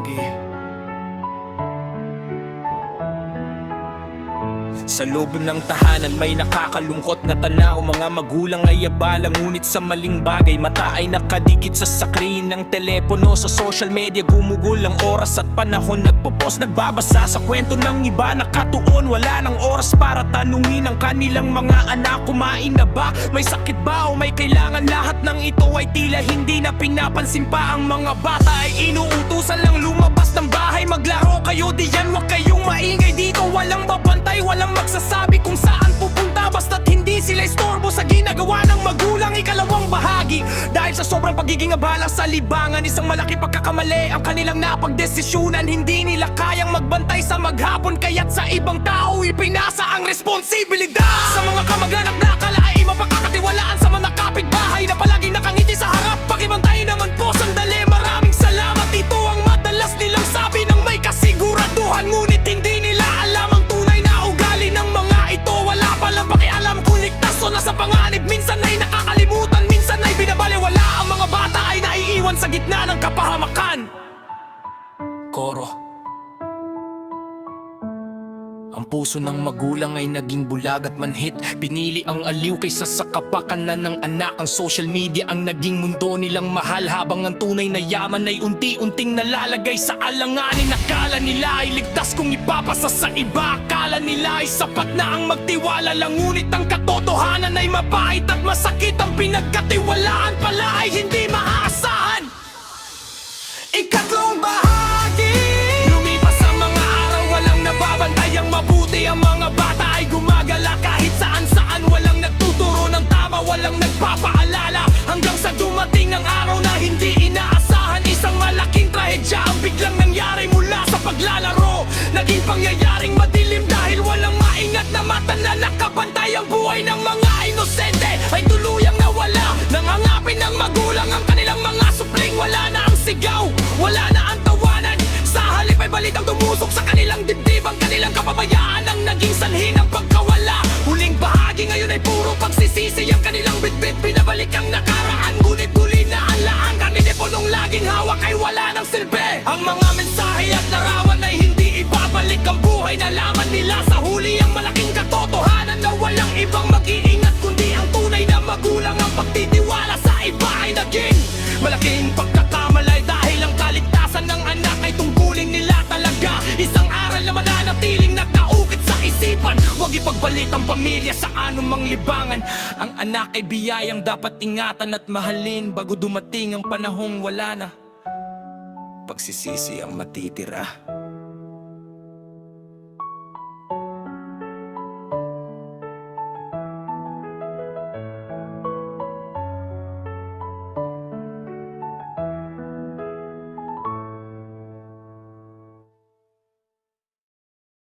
bahagi. Sa loob ng tahanan may nakakalungkot na tanaw. Mga magulang ay abala ngunit sa maling bagay. Mata ay nakadikit sa screen ng telepono. Sa social media gumugol ang oras at panahon. Nagpo-post, nagbabasa sa kwento ng iba. Nakatuon, wala ng oras para tanungin ang kanilang mga anak. Kumain na ba? May sakit ba o may kailangan? Lahat ng ito ay tila hindi na pinapansin pa. Ang mga bata ay inuutusan lang lumabas ng bahay. Maglaro kayo diyan, wag kayong maingay dito. Walang babantay, walang magsasabi kung saan pupunta. Basta't hindi sila istorbo sa ginagawa ng magulang. Ikalawang bahagi, dahil sa sobrang pagiging abala sa libangan, isang malaki pagkakamali ang kanilang napagdesisyonan. Hindi nila kayang magbantay sa maghapon, kaya't sa ibang tao ipinasa ang responsibilidad. Sa mga kamag-anak na akala ay mapagkakatiwalaan, sa mga kapitbahay na palaging nakangiti sa harap. Pakibantay naman po sandali, maraming salamat. Ito ang madalas nilang sabi ng may kasiguraduhan, ngunit hindi nila alam ang tunay na ugali ng mga ito. Wala palang pakialam kung ligtas o nasa panganib. Minsan ay nakakalimutan, minsan ay binabaliwala. Ang mga bata ay naiiwan sa gitna ng kapahamakan. Koro. Ang puso ng magulang ay naging bulag at manhit. Pinili ang aliw kaysa sa kapakanan ng anak. Ang social media ang naging mundo nilang mahal, habang ang tunay na yaman ay unti-unting nalalagay sa alanganin. Akala nila ay ligtas kung ipapasa sa iba. Akala nila ay sapat na ang magtiwala lang, ngunit ang katotohanan ay mapait at masakit. Ang pinagkatiwalaan pala ay hindi maaasahan. Ikatlong bahagi, lumipas ang mga araw, walang nababantay ang mabuti. Ang mga bata ay gumagala kahit saan-saan. Walang nagtuturo ng tama, walang nagpapaalala. Hanggang sa dumating ang araw na hindi inaasahan. Isang malaking trahedya ang biglang nangyari mula sa paglalaro. Naging pangyayaring madilim dahil walang maingat na mata na nakabantay. Ang buhay ng mga inosente ay tuluyang nawala. Nangangapin ng magulang ang kanilang mga supling. Wala na ang sigaw, wala na ang tawanan. Sa halip ay balitang tumusok sa kanilang dibdib. Ang kanilang kapabayaan ang naging sanhi ng pagkawala. Huling bahagi ngayon ay puro pagsisisi. Ang kanilang bitbit pinabalik ang nakaraan, ngunit muli na ang laang kaninipunong laging hawak ay wala ng silbi. Ang mga mensahe at larawan ay hindi ibabalik ang buhay na laman nila. Sa huli ang malaking katotohanan na walang ibang mag-iingat kundi ang tunay na magulang. Ang pagtitiwala sa iba ay naging malaking pagkakamalay, dahil ang kaligtasan ng anak ay tungkulin nila talaga. Isang aral na mananatiling nakaukit sa isipan. Huwag ipagbalit ang pamilya sa anumang libangan. Ang anak ay biyayang dapat ingatan at mahalin. Bago dumating ang panahong wala na, pagsisisi ang matitira.